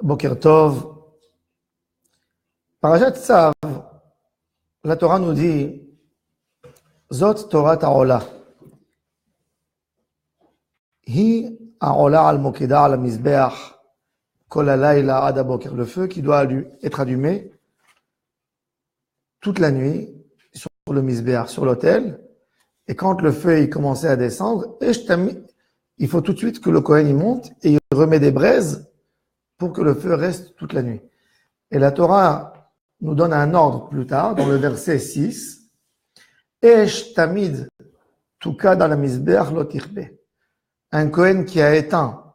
Boker Tov. Parashat Tzav, la Torah nous dit Zot Torah Ta'ola. Hi A'ola al-Mokeda al-Mizbeach Kol halayla ad haboker. Le feu qui doit être allumé toute la nuit sur le Mizbeach, sur l'autel. Et quand le feu il commençait à descendre, il faut tout de suite que le Kohen y monte et il remet des braises pour que le feu reste toute la nuit. Et la Torah nous donne un ordre plus tard, dans le verset 6. Esh tamid tukad al mizbeach lo tirbe. Un Kohen qui a éteint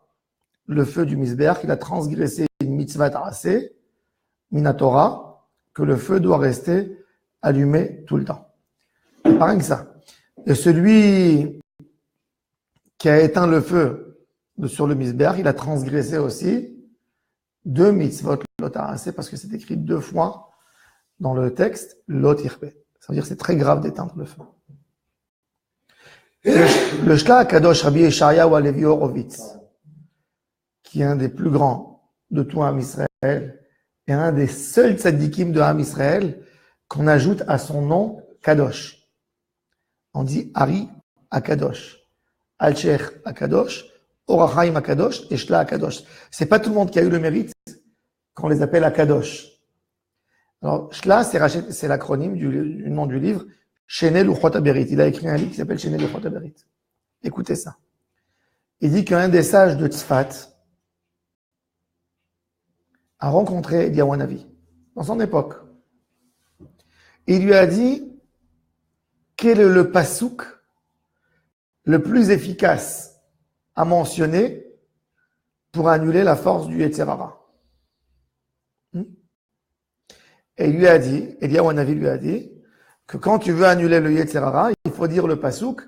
le feu du mizbeach, il a transgressé une mitzvah ta'aseh, mina Torah, que le feu doit rester allumé tout le temps. Pas rien que ça. Et celui qui a éteint le feu sur le mizbeach, il a transgressé aussi deux mitzvot lo ta'aseh, parce que c'est écrit deux fois dans le texte, lo tirbe. Ça veut dire que c'est très grave d'éteindre le feu. Le Shla Kadosh Rabbi Yeshayahu Halevi Horovitz, qui est un des plus grands de tout Am Israël, et un des seuls tzadikim de Am Israël qu'on ajoute à son nom Kadosh. On dit Ari Akadosh, Al-Sheikh Akadosh, Orachaim Akadosh et Shla Akadosh. C'est pas tout le monde qui a eu le mérite qu'on les appelle Akadosh. Alors, Shla, c'est l'acronyme du nom du livre, Shenel Luchot HaBerit. Il a écrit un livre qui s'appelle Shenel Luchot HaBerit. Écoutez ça. Il dit qu'un des sages de Tzfat a rencontré Eliyahu Hanavi dans son époque. Et il lui a dit quel est le pasouk le plus efficace à mentionner pour annuler la force du Yetzer Hara. Et il lui a dit, Eliyahu Hanavi lui a dit, que quand tu veux annuler le Yetzer Hara, il faut dire le pasouk,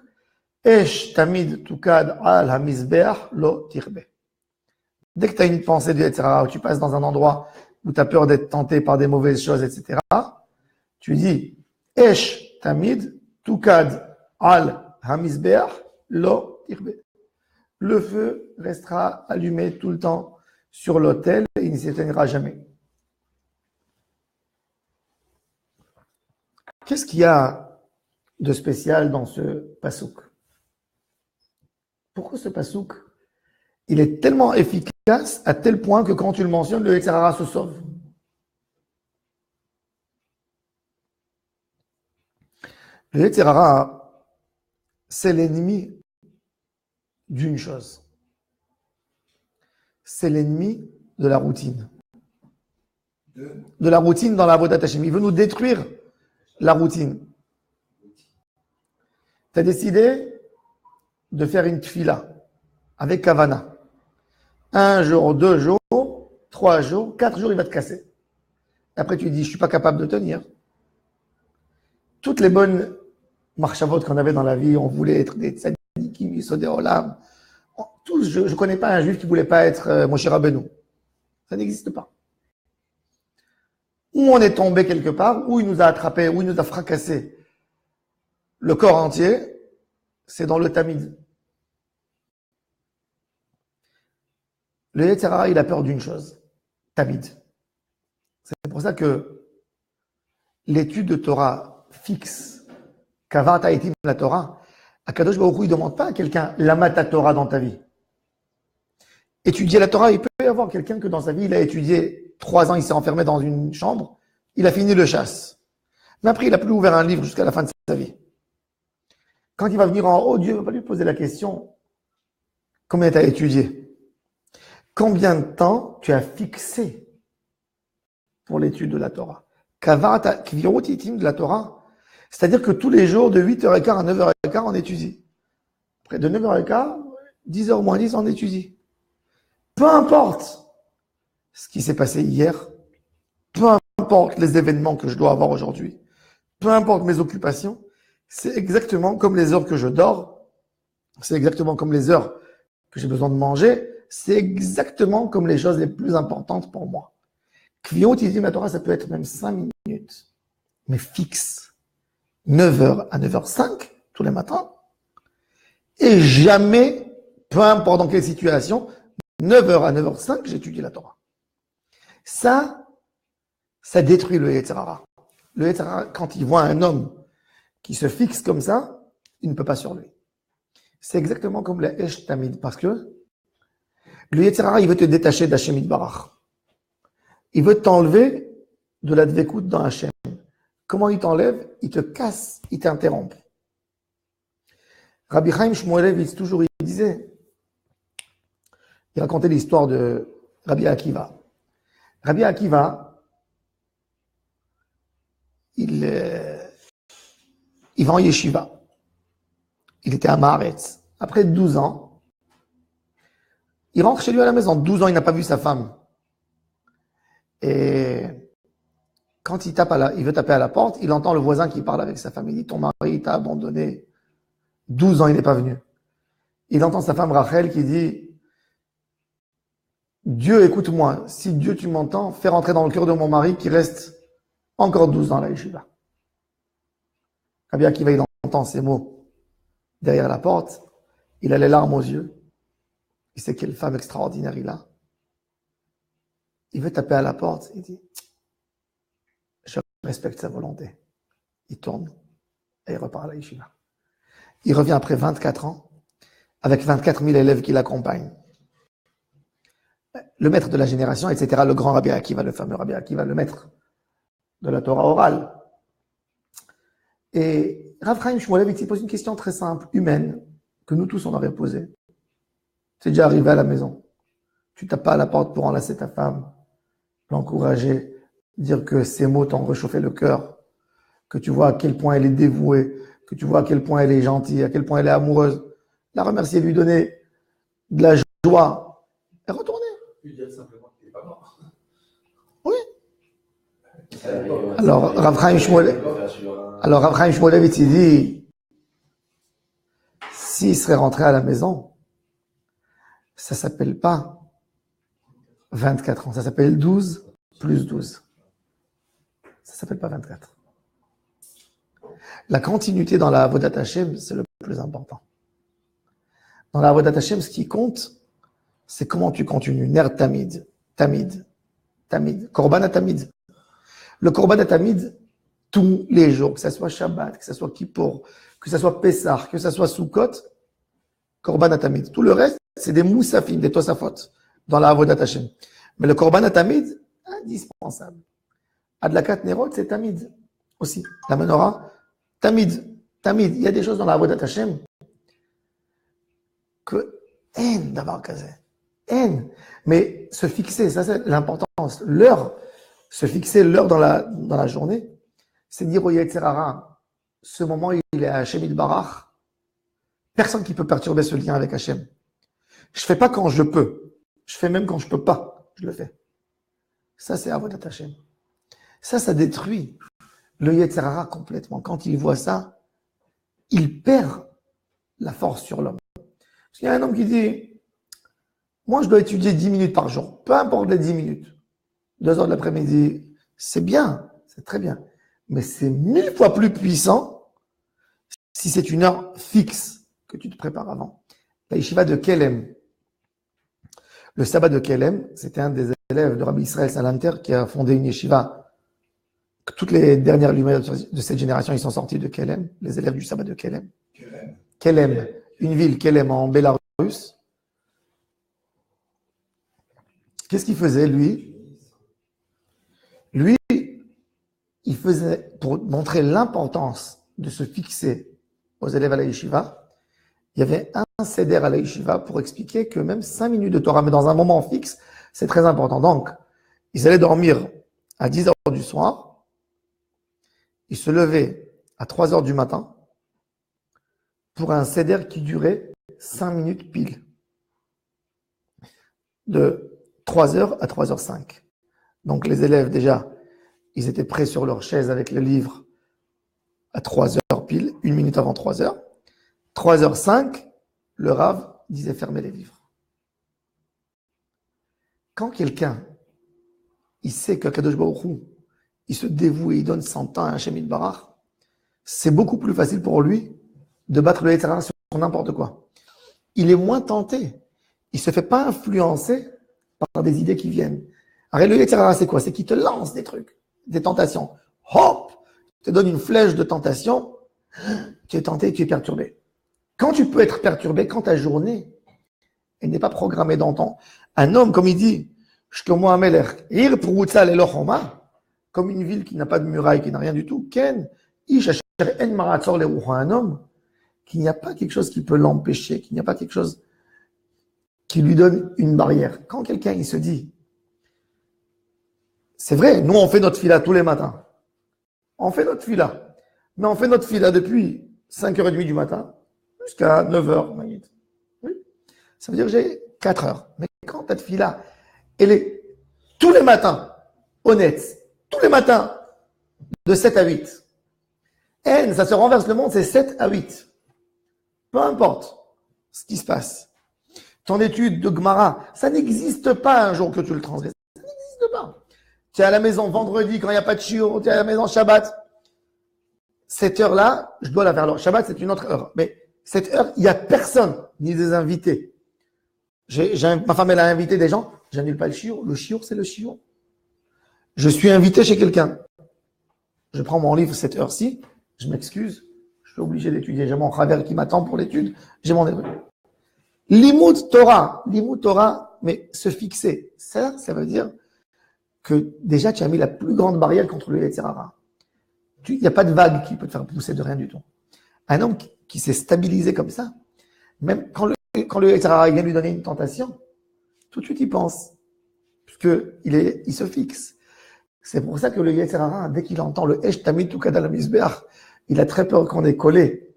Esh tamid tukad al hamizbeach lo tirbe. Dès que tu as une pensée du Yetzer Hara, où tu passes dans un endroit où tu as peur d'être tenté par des mauvaises choses, etc., tu dis, Esh tamid tukad al hamizbeach lo tirbe. Le feu restera allumé tout le temps sur l'autel et il ne s'éteindra jamais. Qu'est-ce qu'il y a de spécial dans ce pasouk? Pourquoi ce pasouk, il est tellement efficace à tel point que quand tu le mentionnes, le Yetzer Hara se sauve? Le Yetzer Hara, c'est l'ennemi d'une chose. C'est l'ennemi de la routine. De la routine dans la Avodat Hashem. Il veut nous détruire la routine. Tu as décidé de faire une tfila avec Kavana. 1 jour, 2 jours, 3 jours, 4 jours, il va te casser. Après, tu dis, je ne suis pas capable de tenir. Toutes les bonnes marchavot qu'on avait dans la vie, on voulait être des tzadikim, yisodei olam. Tous, je ne connais pas un juif qui ne voulait pas être Moshe Rabbeinu. Ça n'existe pas. Où on est tombé quelque part, où il nous a attrapé, où il nous a fracassé le corps entier, c'est dans le tamid. Le Yetzer Hara, il a peur d'une chose, tamid. C'est pour ça que l'étude de Torah fixe, kavat ha'itim la Torah, Akadosh Baruch Hu, il ne demande pas à quelqu'un lama ta Torah dans ta vie. Étudier la Torah, il peut y avoir quelqu'un que dans sa vie, il a étudié 3 ans, il s'est enfermé dans une chambre, il a fini le chasse. Mais après, il n'a plus ouvert un livre jusqu'à la fin de sa vie. Quand il va venir en haut, Dieu ne va pas lui poser la question, combien tu as étudié? Combien de temps tu as fixé pour l'étude de la Torah? Kvirut de la Torah, c'est-à-dire que tous les jours, de 8h15 à 9h15, on étudie. Après, de 9h15, 10h moins 10, on étudie. Peu importe ce qui s'est passé hier, peu importe les événements que je dois avoir aujourd'hui, peu importe mes occupations, c'est exactement comme les heures que je dors, c'est exactement comme les heures que j'ai besoin de manger, c'est exactement comme les choses les plus importantes pour moi. Kviyot Yidim la Torah, ça peut être même 5 minutes, mais fixe, 9h à 9h05 tous les matins, et jamais, peu importe dans quelle situation, 9h à 9h05, j'étudie la Torah. Ça détruit le Yetzer Hara. Le Yetzer Hara, quand il voit un homme qui se fixe comme ça, il ne peut pas sur lui. C'est exactement comme la Esh Tamid, parce que le Yetzer Hara, il veut te détacher d'Hashem Yitbarach. Il veut t'enlever de la dvekout dans Hachem. Comment il t'enlève? Il te casse, il t'interrompt. Rabbi Chaim Shmuelevitz, toujours, il disait, il racontait l'histoire de Rabbi Akiva. Rabbi Akiva, il va en yeshiva. Il était à Maaretz. Après 12 ans, il rentre chez lui à la maison. 12 ans, il n'a pas vu sa femme. Et quand il veut taper à la porte, il entend le voisin qui parle avec sa femme. Il dit, ton mari t'a abandonné. 12 ans, il n'est pas venu. Il entend sa femme Rachel qui dit, Dieu, écoute-moi. Si Dieu, tu m'entends, fais rentrer dans le cœur de mon mari qui reste encore 12 ans à la yeshiva. Rabbi Akiva, il entend ces mots derrière la porte. Il a les larmes aux yeux. Il sait quelle femme extraordinaire il a. Il veut taper à la porte. Il dit, je respecte sa volonté. Il tourne et il repart à la yeshiva. Il revient après 24 ans avec 24 000 élèves qui l'accompagnent. Le maître de la génération, etc., le grand Rabbi Akiva, le fameux Rabbi Akiva, le maître de la Torah orale. Et Rav Chaim Shmuelevitz, il pose une question très simple, humaine, que nous tous on aurait posée. C'est déjà arrivé à la maison. Tu tapes pas à la porte pour enlacer ta femme, l'encourager, dire que ses mots t'ont réchauffé le cœur, que tu vois à quel point elle est dévouée, que tu vois à quel point elle est gentille, à quel point elle est amoureuse. La remercier, lui donner de la joie et retourner. Lui dire simplement qu'il n'est pas mort. Oui. Alors, Rav Chaim Shmuelevitz, il dit, s'il serait rentré à la maison, ça s'appelle pas 24 ans, ça s'appelle 12 plus 12. Ça s'appelle pas 24. La continuité dans la Avodat Hashem, c'est le plus important. Dans la Avodat Hashem, ce qui compte, c'est comment tu continues. Ner Tamid, Tamid, Tamid, Korban Tamid. Le Korban Tamid, tous les jours, que ce soit Shabbat, que ce soit Kippour, que ce soit Pessah, que ce soit Sukkot, Korban Tamid. Tout le reste, c'est des moussafim, des tosafot, dans la Avodat Hashem. Mais le Korban Tamid, indispensable. Adlakat Nerot, c'est Tamid aussi. La menorah, Tamid, Tamid. Il y a des choses dans la Avodat Hashem que haine d'avoir casé. Haine. Mais se fixer, ça c'est l'importance. L'heure, se fixer l'heure dans la journée, c'est dire au Yetzer Hara, ce moment il est à Hashem Yitbarach. Personne qui peut perturber ce lien avec Hashem. Je fais pas quand je peux. Je fais même quand je peux pas. Je le fais. Ça c'est Avodat Hashem. Ça détruit le Yetzer Hara complètement. Quand il voit ça, il perd la force sur l'homme. Parce qu'il y a un homme qui dit, moi je dois étudier 10 minutes par jour, peu importe les 10 minutes. 2 heures de l'après-midi, c'est bien, c'est très bien. Mais c'est 1000 fois plus puissant si c'est une heure fixe que tu te prépares avant. La yeshiva de Kelem, le sabbat de Kelem, c'était un des élèves de Rabbi Israël Salanter qui a fondé une yeshiva. Toutes les dernières lumières de cette génération, ils sont sortis de Kelem, les élèves du sabbat de Kelem. Kelem, une ville, Kelem, en Bélarus. Qu'est-ce qu'il faisait, lui? Lui, il faisait, pour montrer l'importance de se fixer aux élèves à la yeshiva, il y avait un seder à la yeshiva pour expliquer que même 5 minutes de Torah, mais dans un moment fixe, c'est très important. Donc, ils allaient dormir à 10 heures du soir, ils se levaient à 3 heures du matin pour un seder qui durait 5 minutes pile. De 3 heures à 3h05. Donc les élèves, déjà, ils étaient prêts sur leur chaise avec le livre à 3 heures pile, 1 minute avant 3 heures. 3h05, le Rav disait fermez les livres. Quand quelqu'un, il sait que Kadosh Baruch Hu, il se dévoue et il donne 100 ans à Hashem Yitbarach, c'est beaucoup plus facile pour lui de battre le Yetzer Hara sur n'importe quoi. Il est moins tenté. Il ne se fait pas influencer par des idées qui viennent. Arrête, le Yetzer Hara, c'est quoi? C'est qu'il te lance des trucs, des tentations. Hop! Il te donne une flèche de tentation. Tu es tenté, tu es perturbé. Quand tu peux être perturbé, quand ta journée, elle n'est pas programmée dans le temps. Un homme, comme il dit, comme une ville qui n'a pas de muraille, qui n'a rien du tout, Ken, un homme qu'il n'y a pas quelque chose qui peut l'empêcher, qu'il n'y a pas quelque chose qui lui donne une barrière. Quand quelqu'un il se dit, c'est vrai, nous on fait notre fila tous les matins. On fait notre fila. Mais on fait notre fila depuis 5h30 du matin jusqu'à 9h. Oui. Ça veut dire que j'ai 4 heures. Mais quand ta fila, elle est tous les matins, honnête, tous les matins, de 7 à 8. N, ça se renverse le monde, c'est 7 à 8. Peu importe ce qui se passe. Ton étude de Gemara, ça n'existe pas un jour que tu le transgresses. Ça n'existe pas. Tu es à la maison vendredi quand il n'y a pas de shiur, tu es à la maison Shabbat. Cette heure-là, je dois la faire. Alors, Shabbat, c'est une autre heure. Mais cette heure, il n'y a personne, ni des invités. Ma femme, elle a invité des gens. J'annule pas le shiur. Le shiur, c'est le shiur. Je suis invité chez quelqu'un. Je prends mon livre cette heure-ci. Je m'excuse. Je suis obligé d'étudier. J'ai mon Chaver qui m'attend pour l'étude. J'ai mon hébreu. Limud Torah, mais se fixer. Ça veut dire que déjà, tu as mis la plus grande barrière contre le Yetzer Hara. Il n'y a pas de vague qui peut te faire pousser de rien du tout. Un homme qui s'est stabilisé comme ça, même quand le Yetzer Hara vient lui donner une tentation, tout de suite il pense, puisqu'il se fixe. C'est pour ça que le Yetzer Hara, dès qu'il entend le Esh Tamid Tukad al Mizbeach, il a très peur qu'on ait collé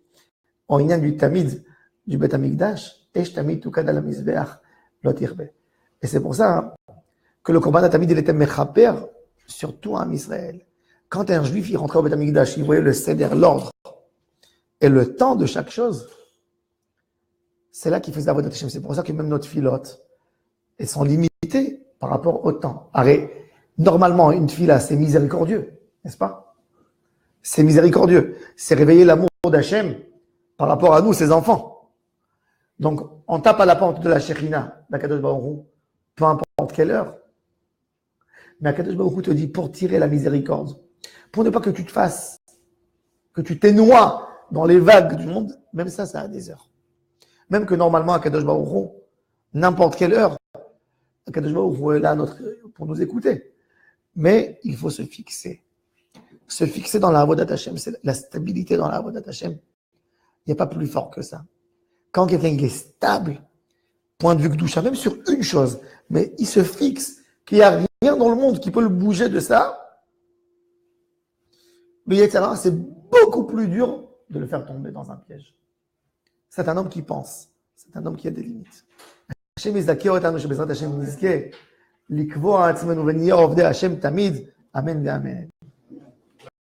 en lien du Tamid, du Bet Hamikdash, Esh Tamid Tukad al Mizbeach, Lot Irbe. Et c'est pour ça que le Korban Tamid, il était mechaper sur tout un Israël. Quand un juif il rentrait au Bet Hamikdash, il voyait le seder, l'ordre et le temps de chaque chose. C'est là qu'il faisait Avodat Hashem. C'est pour ça que même notre filote, elles sont limitées par rapport au temps. Arrête. Normalement, une fila, c'est miséricordieux, n'est-ce pas? C'est miséricordieux. C'est réveiller l'amour d'Hachem par rapport à nous, ses enfants. Donc, on tape à la porte de la Shekhinah, d'Akadosh Baruch Hu, peu importe quelle heure. Mais Akadosh Baruch Hu te dit pour tirer la miséricorde, pour ne pas que tu te fasses, que tu t'énoies dans les vagues du monde, même ça a des heures. Même que normalement, Akadosh Baruch Hu, n'importe quelle heure, Akadosh Baruch Hu est là pour nous écouter. Mais il faut se fixer. Se fixer dans la Avodat Hashem, c'est la stabilité dans la Avodat Hashem. Il n'y a pas plus fort que ça. Quand quelqu'un est stable, point de vue Kedusha, même sur une chose, mais il se fixe, qu'il n'y a rien dans le monde qui peut le bouger de ça, mais etc., c'est beaucoup plus dur de le faire tomber dans un piège. C'est un homme qui pense. C'est un homme qui a des limites. Hashem yizakeh otanu shebezrat Hashem nizkeh לקבוע עצמנו ונהיה עובדי השם תמיד, אמן ואמן.